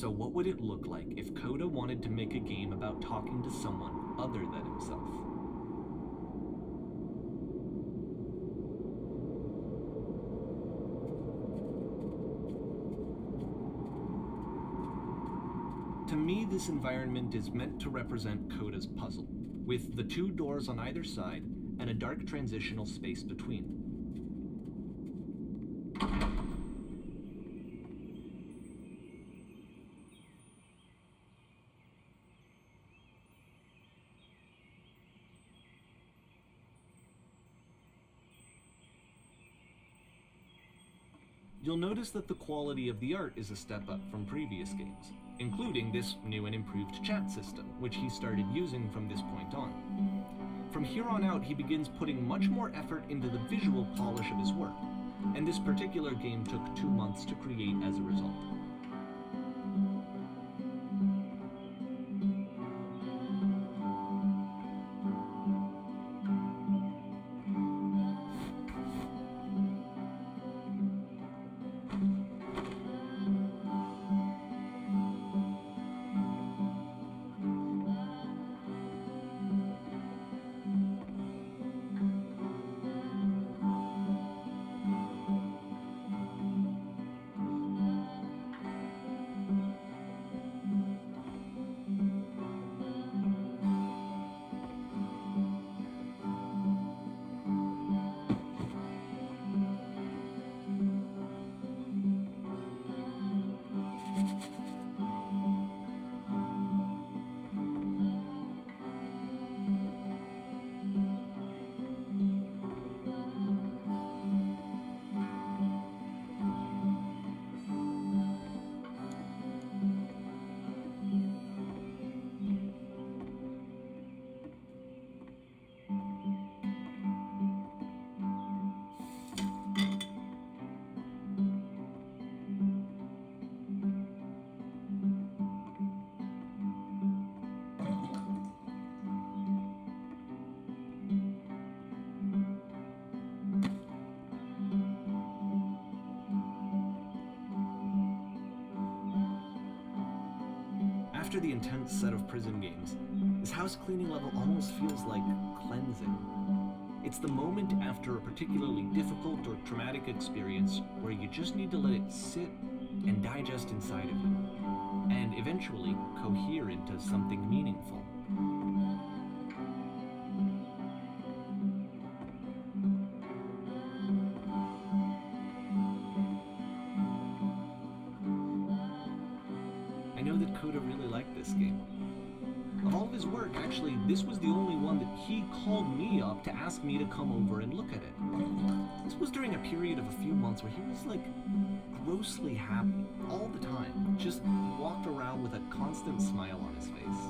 So what would it look like if Coda wanted to make a game about talking to someone other than himself? To me, this environment is meant to represent Coda's puzzle, with the two doors on either side and a dark transitional space between. You'll notice that the quality of the art is a step up from previous games, including this new and improved chat system, which he started using from this point on. From here on out, he begins putting much more effort into the visual polish of his work, and this particular game took 2 months to create as a result. After the intense set of prison games, this house cleaning level almost feels like cleansing. It's the moment after a particularly difficult or traumatic experience where you just need to let it sit and digest inside of you, and eventually cohere into something meaningful. I know that Coda really liked this game. Of all of his work, actually, this was the only one that he called me up to ask me to come over and look at it. This was during a period of a few months where he was like grossly happy all the time, just walked around with a constant smile on his face.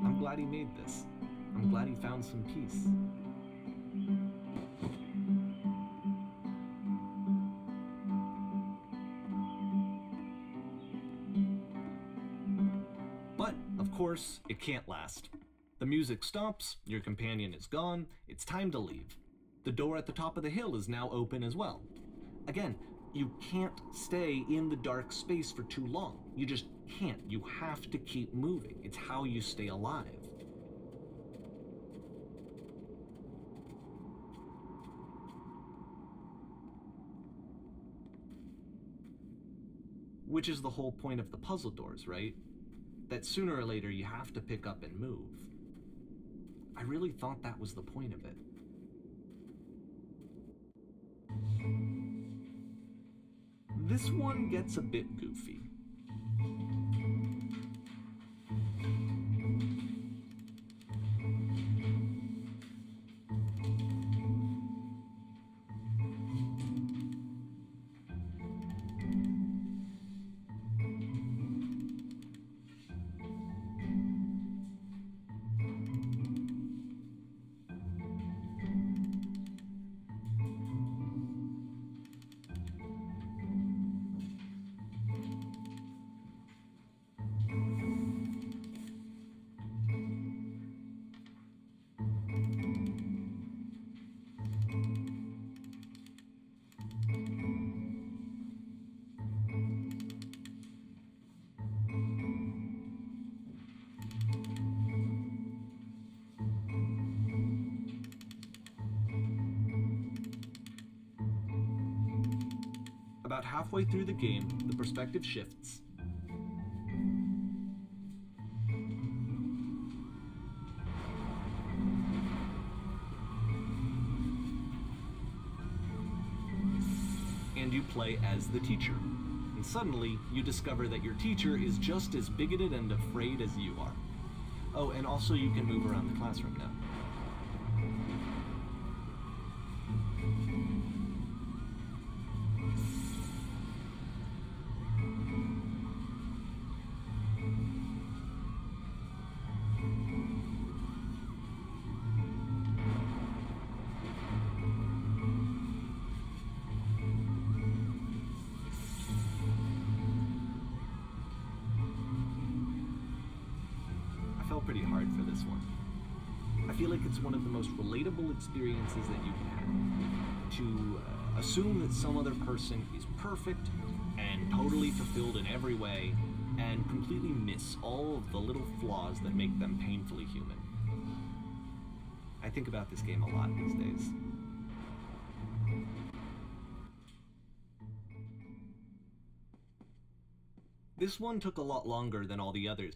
I'm glad he made this. I'm glad he found some peace. But, of course, it can't last. The music stops, your companion is gone, it's time to leave. The door at the top of the hill is now open as well. Again, you can't stay in the dark space for too long. You just can't. You have to keep moving. It's how you stay alive. Which is the whole point of the puzzle doors, right? That sooner or later you have to pick up and move. I really thought that was the point of it. This one gets a bit goofy. About halfway through the game, the perspective shifts. And you play as the teacher. And suddenly, you discover that your teacher is just as bigoted and afraid as you are. Oh, and also you can move around the classroom now. Pretty hard for this one. I feel like it's one of the most relatable experiences that you can have. To assume that some other person is perfect and totally fulfilled in every way, and completely miss all of the little flaws that make them painfully human. I think about this game a lot these days. This one took a lot longer than all the others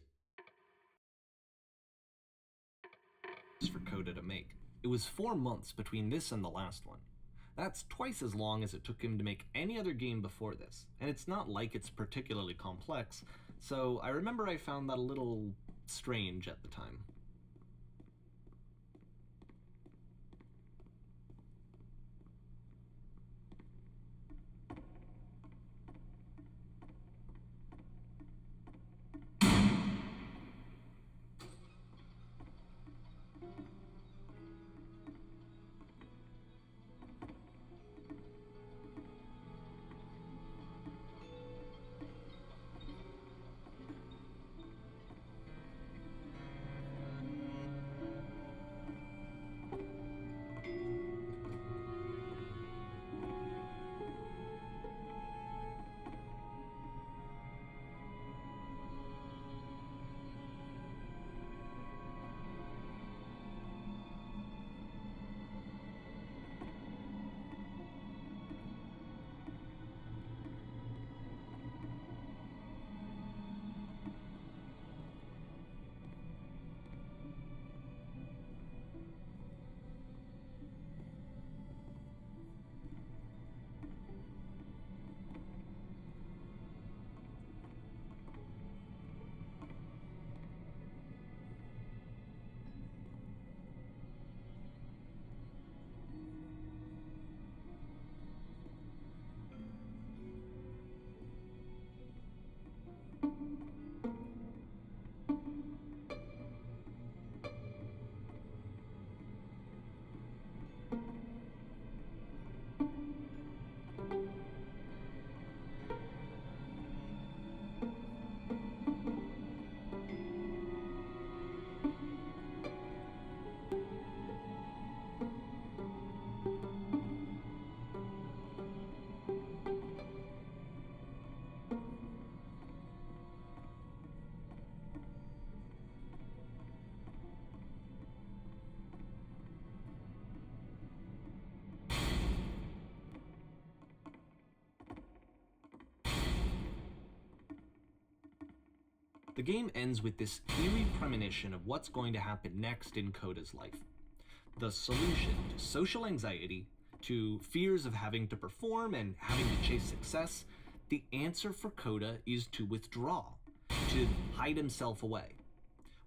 for Coda to make. It was 4 months between this and the last one. That's twice as long as it took him to make any other game before this, and it's not like it's particularly complex, so I remember I found that a little strange at the time. The game ends with this eerie premonition of what's going to happen next in Coda's life. The solution to social anxiety, to fears of having to perform and having to chase success, the answer for Coda is to withdraw, to hide himself away.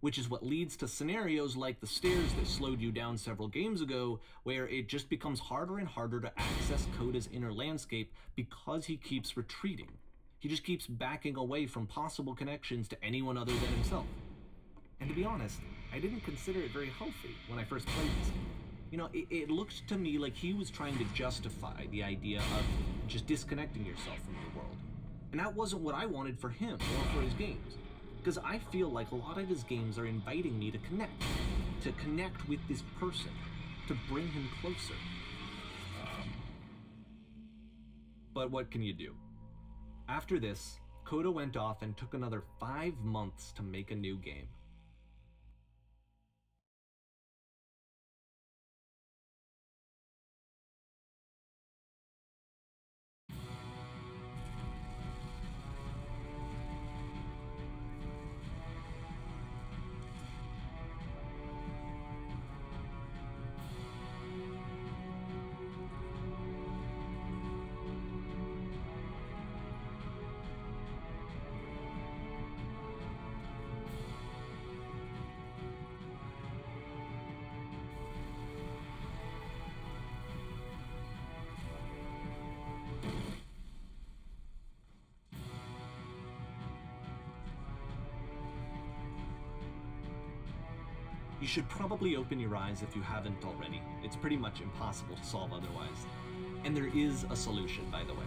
Which is what leads to scenarios like the stairs that slowed you down several games ago, where it just becomes harder and harder to access Coda's inner landscape because he keeps retreating. He just keeps backing away from possible connections to anyone other than himself. And to be honest, I didn't consider it very healthy when I first played this game. You know, it looked to me like he was trying to justify the idea of just disconnecting yourself from the world. And that wasn't what I wanted for him or for his games. Because I feel like a lot of his games are inviting me to connect with this person, to bring him closer. But what can you do? After this, Coda went off and took another 5 months to make a new game. You should probably open your eyes if you haven't already. It's pretty much impossible to solve otherwise. And there is a solution, by the way.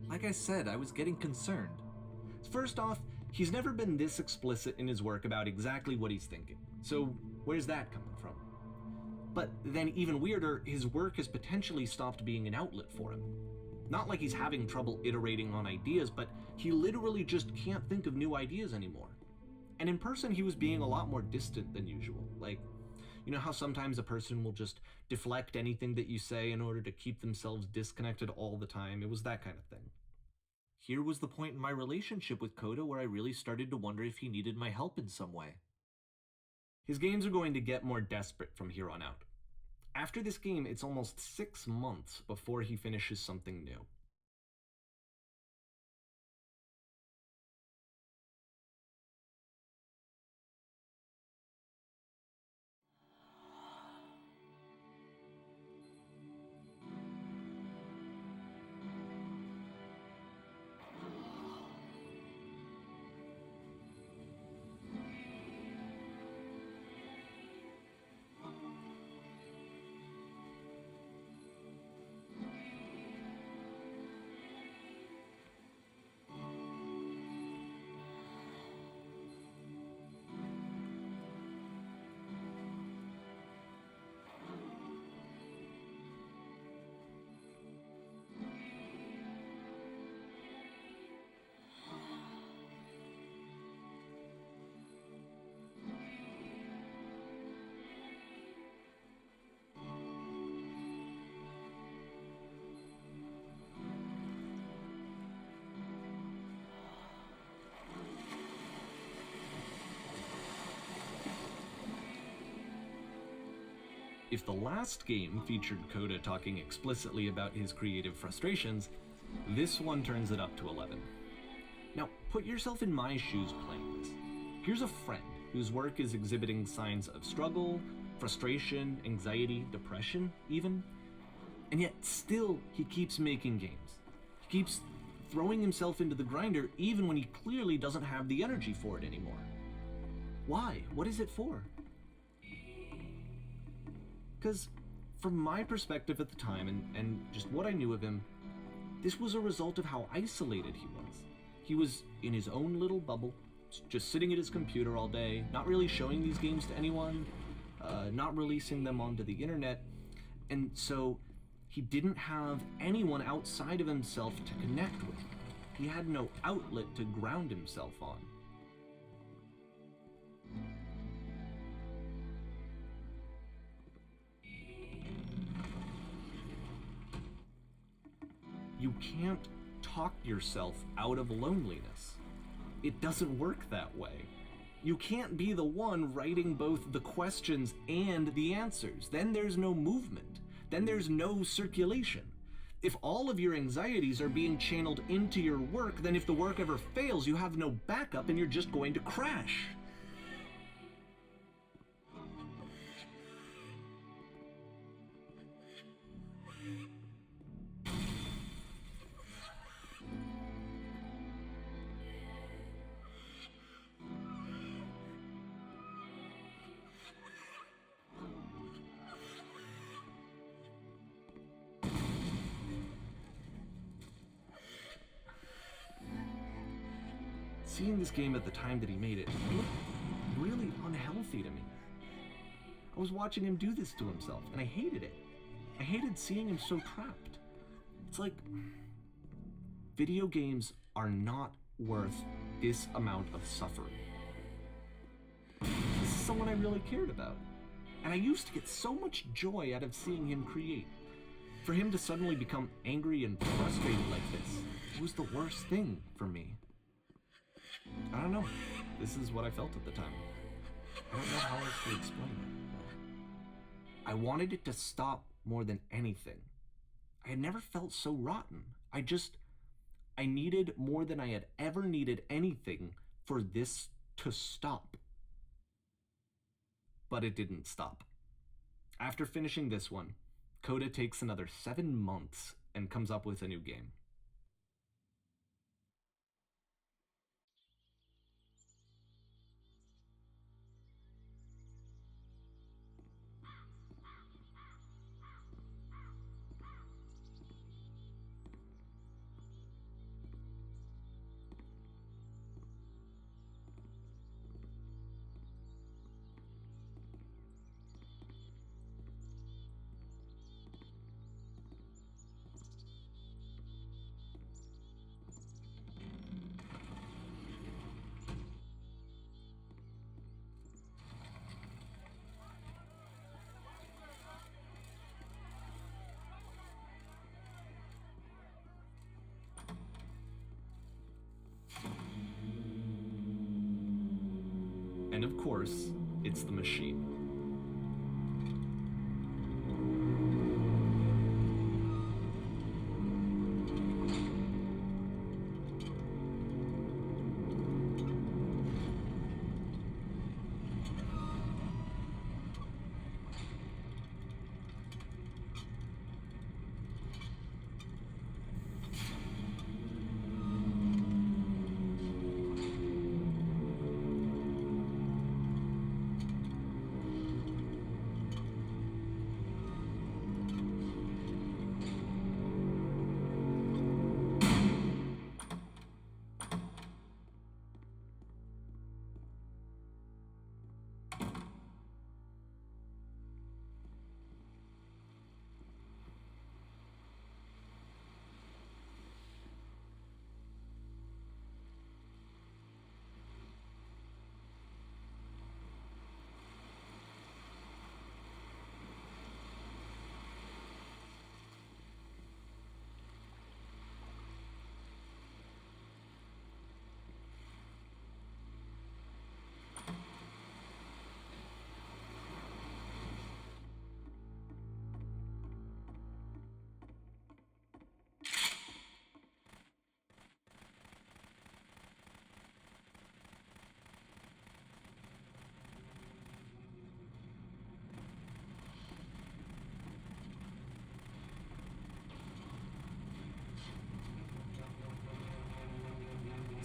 Like I said, I was getting concerned. First off, he's never been this explicit in his work about exactly what he's thinking. So where's that coming from? But then even weirder, his work has potentially stopped being an outlet for him. Not like he's having trouble iterating on ideas, but he literally just can't think of new ideas anymore. And in person, he was being a lot more distant than usual. Like, you know how sometimes a person will just deflect anything that you say in order to keep themselves disconnected all the time? It was that kind of thing. Here was the point in my relationship with Coda where I really started to wonder if he needed my help in some way. His games are going to get more desperate from here on out. After this game, it's almost 6 months before he finishes something new. If the last game featured Coda talking explicitly about his creative frustrations, this one turns it up to 11. Now, put yourself in my shoes playing this. Here's a friend whose work is exhibiting signs of struggle, frustration, anxiety, depression, even, and yet still he keeps making games. He keeps throwing himself into the grinder even when he clearly doesn't have the energy for it anymore. Why? What is it for? Because from my perspective at the time, and just what I knew of him, this was a result of how isolated he was. He was in his own little bubble, just sitting at his computer all day, not really showing these games to anyone, not releasing them onto the internet, and so he didn't have anyone outside of himself to connect with. He had no outlet to ground himself on. You can't talk yourself out of loneliness. It doesn't work that way. You can't be the one writing both the questions and the answers. Then there's no movement. Then there's no circulation. If all of your anxieties are being channeled into your work, then if the work ever fails, you have no backup and you're just going to crash. Seeing this game at the time that he made it looked really unhealthy to me. I was watching him do this to himself, and I hated it. I hated seeing him so trapped. It's like, video games are not worth this amount of suffering. This is someone I really cared about. And I used to get so much joy out of seeing him create. For him to suddenly become angry and frustrated like this, it was the worst thing for me. I don't know. This is what I felt at the time. I don't know how else to explain it. I wanted it to stop more than anything. I had never felt so rotten. I needed more than I had ever needed anything for this to stop. But it didn't stop. After finishing this one, Coda takes another 7 months and comes up with a new game. And of course, it's the machine.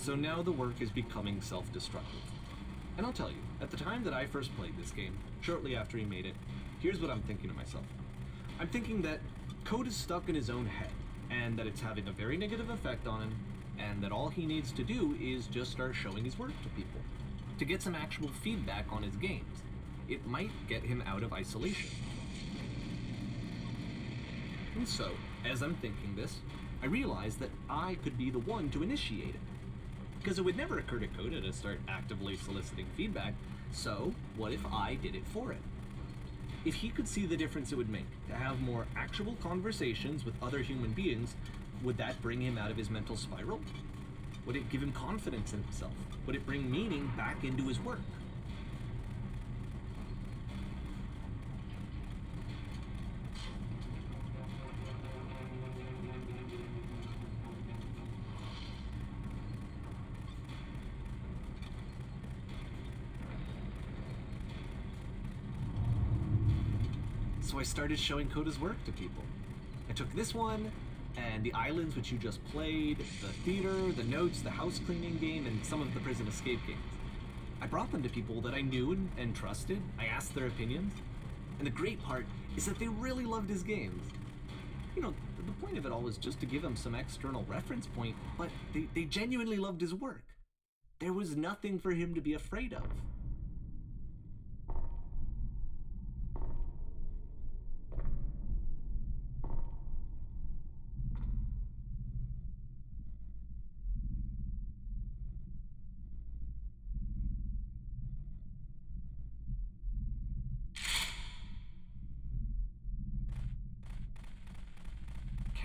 So now the work is becoming self-destructive. And I'll tell you, at the time that I first played this game, shortly after he made it, here's what I'm thinking to myself. I'm thinking that code is stuck in his own head, and that it's having a very negative effect on him, and that all he needs to do is just start showing his work to people, to get some actual feedback on his games. It might get him out of isolation. And so, as I'm thinking this, I realize that I could be the one to initiate it. Because it would never occur to Coda to start actively soliciting feedback, so what if I did it for it? If he could see the difference it would make to have more actual conversations with other human beings, would that bring him out of his mental spiral? Would it give him confidence in himself? Would it bring meaning back into his work? So I started showing Coda's work to people. I took this one, and the islands which you just played, the theater, the notes, the house cleaning game, and some of the prison escape games. I brought them to people that I knew and trusted. I asked their opinions. And the great part is that they really loved his games. You know, the point of it all was just to give him some external reference point, but they genuinely loved his work. There was nothing for him to be afraid of.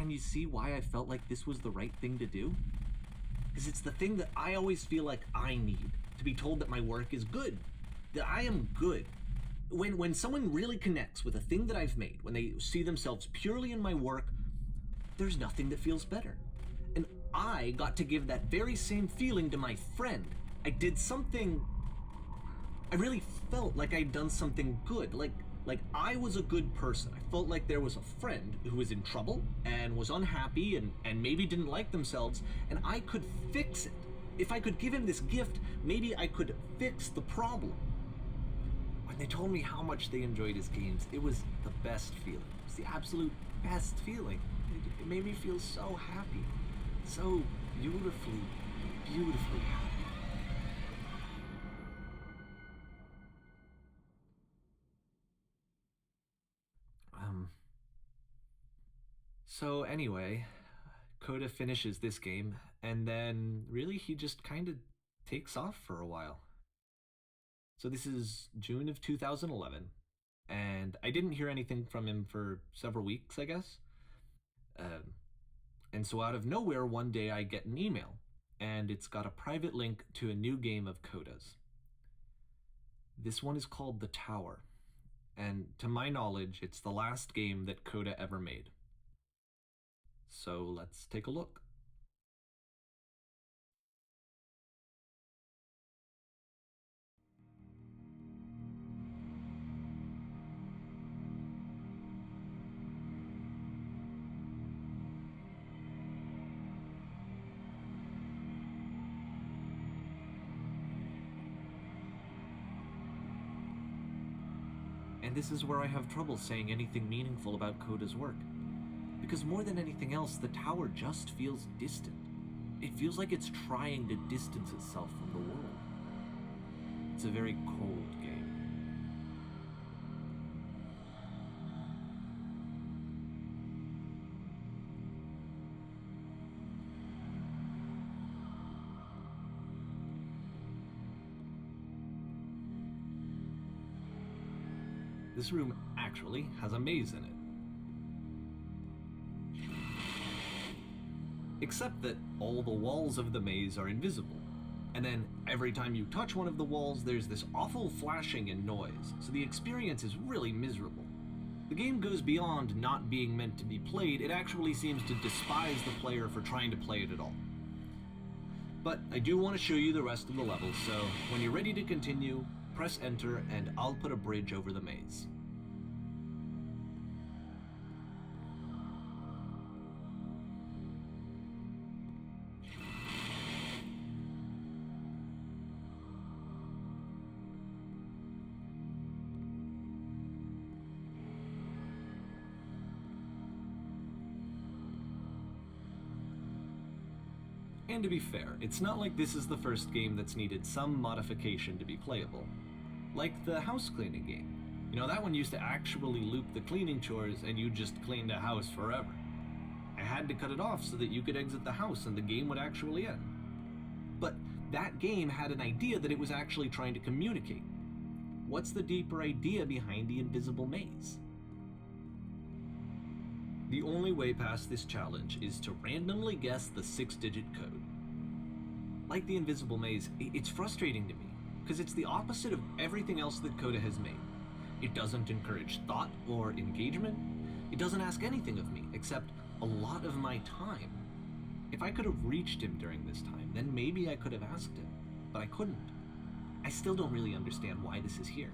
can you see why I felt like this was the right thing to do? Because it's the thing that I always feel like I need, to be told that my work is good, that I am good. When someone really connects with a thing that I've made, when they see themselves purely in my work, there's nothing that feels better. And I got to give that very same feeling to my friend. I did something, I really felt like I'd done something good, like I was a good person. I felt like there was a friend who was in trouble and was unhappy and maybe didn't like themselves, and I could fix it. If I could give him this gift, maybe I could fix the problem. When they told me how much they enjoyed his games, it was the best feeling. It was the absolute best feeling. It made me feel so happy, so beautifully, beautifully happy. So anyway, Coda finishes this game, and then really he just kind of takes off for a while. So this is June of 2011, and I didn't hear anything from him for several weeks, I guess. And so out of nowhere, one day I get an email, and it's got a private link to a new game of Coda's. This one is called The Tower, and to my knowledge, it's the last game that Coda ever made. So let's take a look. And this is where I have trouble saying anything meaningful about Coda's work. Because more than anything else, the tower just feels distant. It feels like it's trying to distance itself from the world. It's a very cold game. This room actually has a maze in it. Except that all the walls of the maze are invisible. And then every time you touch one of the walls, there's this awful flashing and noise, so the experience is really miserable. The game goes beyond not being meant to be played, it actually seems to despise the player for trying to play it at all. But I do want to show you the rest of the levels, so when you're ready to continue, press enter and I'll put a bridge over the maze. And to be fair, it's not like this is the first game that's needed some modification to be playable. Like the house cleaning game. You know, that one used to actually loop the cleaning chores and you just cleaned a house forever. I had to cut it off so that you could exit the house and the game would actually end. But that game had an idea that it was actually trying to communicate. What's the deeper idea behind the invisible maze? The only way past this challenge is to randomly guess the 6-digit code. Like the invisible maze, it's frustrating to me, because it's the opposite of everything else that Coda has made. It doesn't encourage thought or engagement. It doesn't ask anything of me, except a lot of my time. If I could have reached him during this time, then maybe I could have asked him, but I couldn't. I still don't really understand why this is here.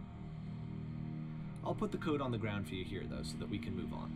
I'll put the code on the ground for you here, though, so that we can move on.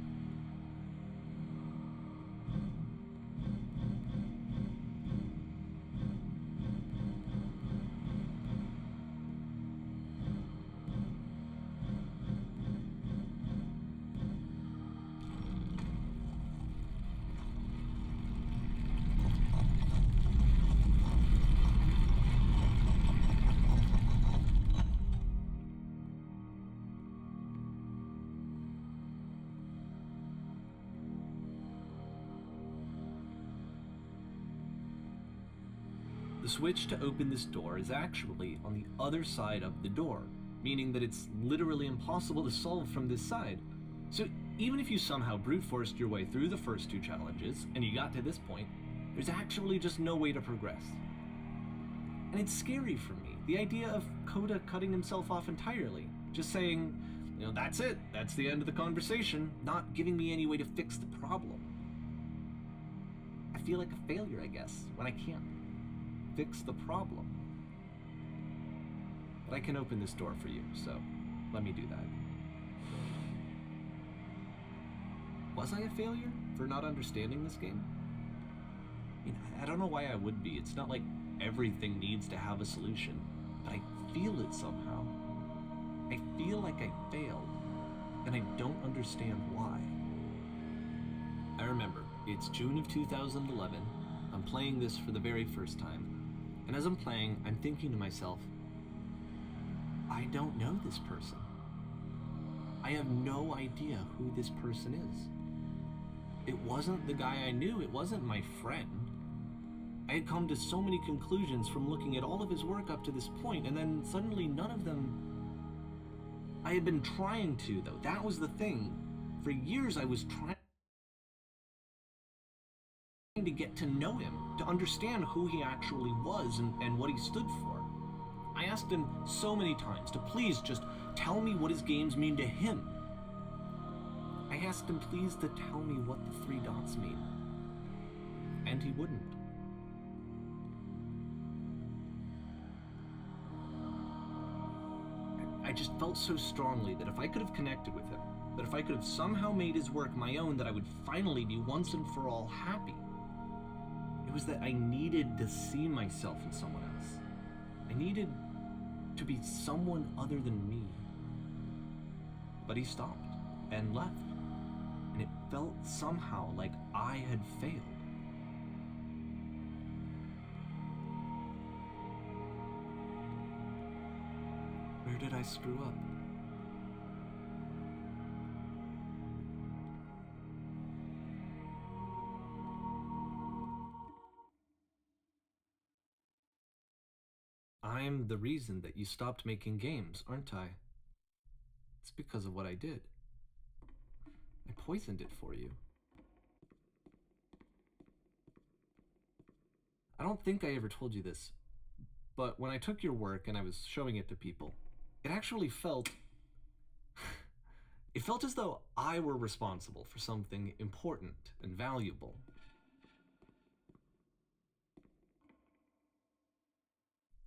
The switch to open this door is actually on the other side of the door, meaning that it's literally impossible to solve from this side. So Even if you somehow brute forced your way through the first 2 challenges and you got to this point, there's actually just no way to progress. And it's scary for me, the idea of Coda cutting himself off entirely, just saying, you know, that's it, that's the end of the conversation, not giving me any way to fix the problem. I feel like a failure, I guess, when I can't fix the problem. But I can open this door for you, so let me do that. Was I a failure for not understanding this game? I mean, I don't know why I would be. It's not like everything needs to have a solution, but I feel it somehow. I feel like I failed, and I don't understand why. I remember, it's June of 2011. I'm playing this for the very first time, and as I'm playing, I'm thinking to myself, I don't know this person. I have no idea who this person is. It wasn't the guy I knew, it wasn't my friend. I had come to so many conclusions from looking at all of his work up to this point, and then suddenly none of them... I had been trying to, though. That was the thing. For years I was trying to get to know him, to understand who he actually was and what he stood for. I asked him so many times to please just tell me what his games mean to him. I asked him please to tell me what the 3 dots mean. And he wouldn't. I just felt so strongly that if I could have connected with him, that if I could have somehow made his work my own, that I would finally be once and for all happy. It was that I needed to see myself in someone else. I needed to be someone other than me. But he stopped and left, and it felt somehow like I had failed. Where did I screw up? I'm the reason that you stopped making games, aren't I? It's because of what I did. I poisoned it for you. I don't think I ever told you this, but when I took your work and I was showing it to people, it actually felt... it felt as though I were responsible for something important and valuable.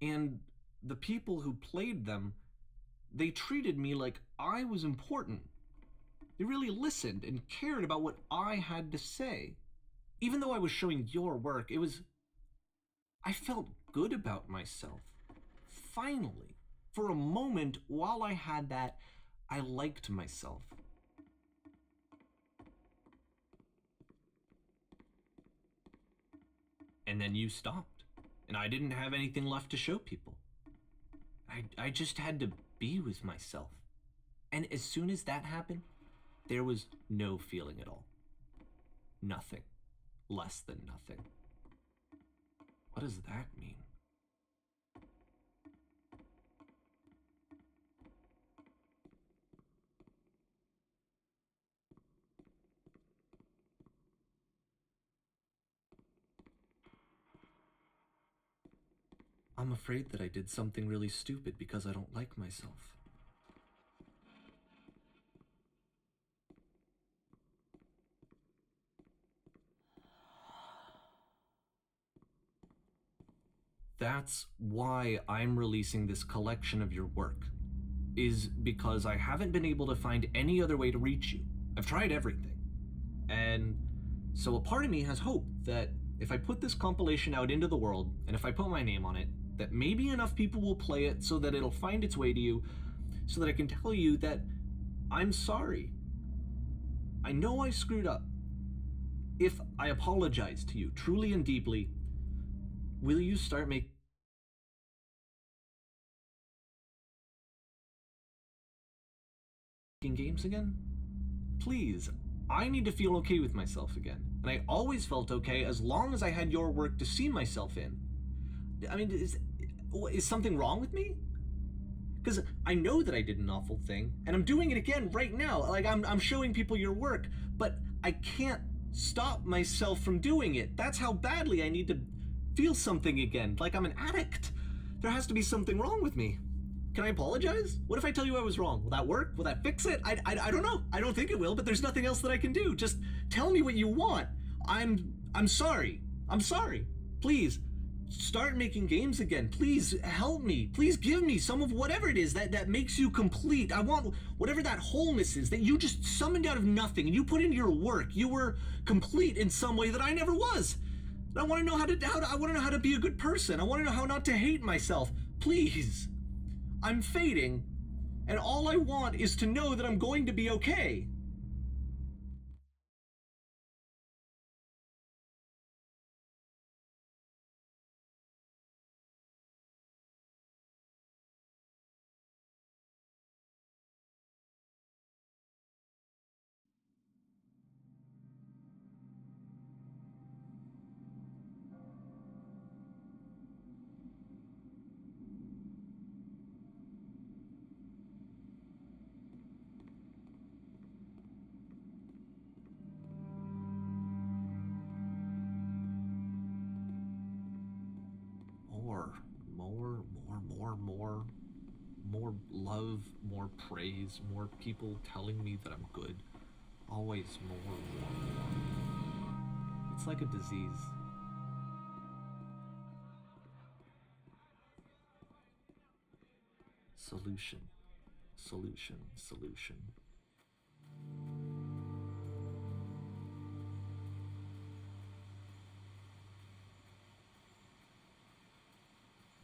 And the people who played them, they treated me like I was important. They really listened and cared about what I had to say. Even though I was showing your work, it was... I felt good about myself. Finally. For a moment, while I had that, I liked myself. And then you stopped, and I didn't have anything left to show people. I just had to be with myself. And as soon as that happened, there was no feeling at all. Nothing. Less than nothing. What does that mean? I'm afraid that I did something really stupid because I don't like myself. That's why I'm releasing this collection of your work, is because I haven't been able to find any other way to reach you. I've tried everything. And so a part of me has hope that if I put this compilation out into the world, and if I put my name on it, that maybe enough people will play it so that it'll find its way to you, so that I can tell you that I'm sorry. I know I screwed up. If I apologize to you truly and deeply, will you start making games again? Please, I need to feel okay with myself again. And I always felt okay as long as I had your work to see myself in. I mean, is something wrong with me? Because I know that I did an awful thing, and I'm doing it again right now. Like, I'm showing people your work, but I can't stop myself from doing it. That's how badly I need to feel something again, like I'm an addict. There has to be something wrong with me. Can I apologize? What if I tell you I was wrong? Will that work? Will that fix it? I don't know. I don't think it will, but there's nothing else that I can do. Just tell me what you want. I'm sorry. I'm sorry. Please, start making games again. Please help me. Please give me some of whatever it is that makes you complete. I want whatever that wholeness is that you just summoned out of nothing and you put into your work. You were complete in some way that I never was. I want to know I want to know how to be a good person. I want to know how not to hate myself. Please. I'm fading, and all I want is to know that I'm going to be okay. More love, more praise, more people telling me that I'm good. Always more. It's like a disease. Solution.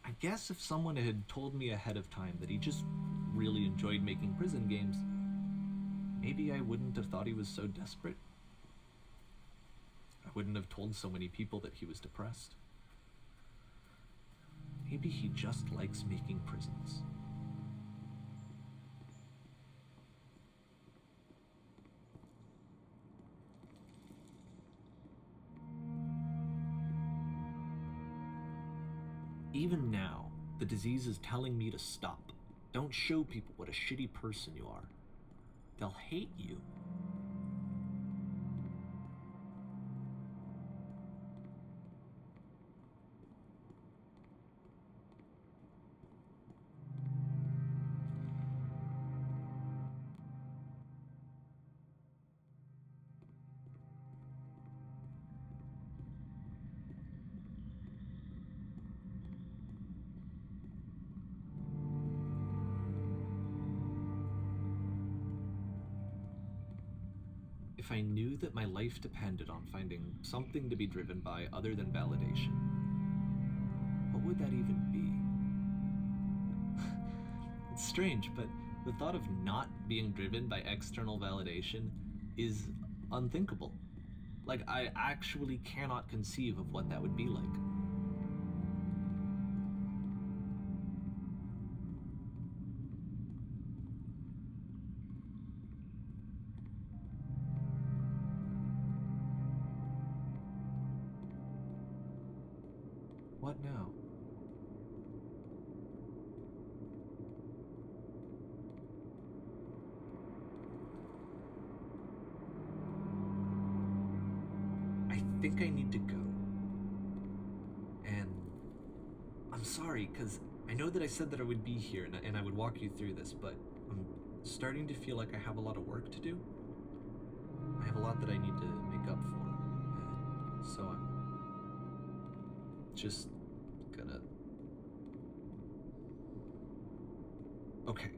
I guess if someone had told me ahead of time that he just really enjoyed making prison games, maybe I wouldn't have thought he was so desperate. I wouldn't have told so many people that he was depressed. Maybe he just likes making prisons. Even now, the disease is telling me to stop. Don't show people what a shitty person you are. They'll hate you. If I knew that my life depended on finding something to be driven by other than validation, what would that even be? It's strange, but the thought of not being driven by external validation is unthinkable. Like, I actually cannot conceive of what that would be like. What now? I think I need to go. And I'm sorry, because I know that I said that I would be here and I would walk you through this, but I'm starting to feel like I have a lot of work to do. I have a lot that I need to make up for. And so I'm just gonna... Okay.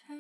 太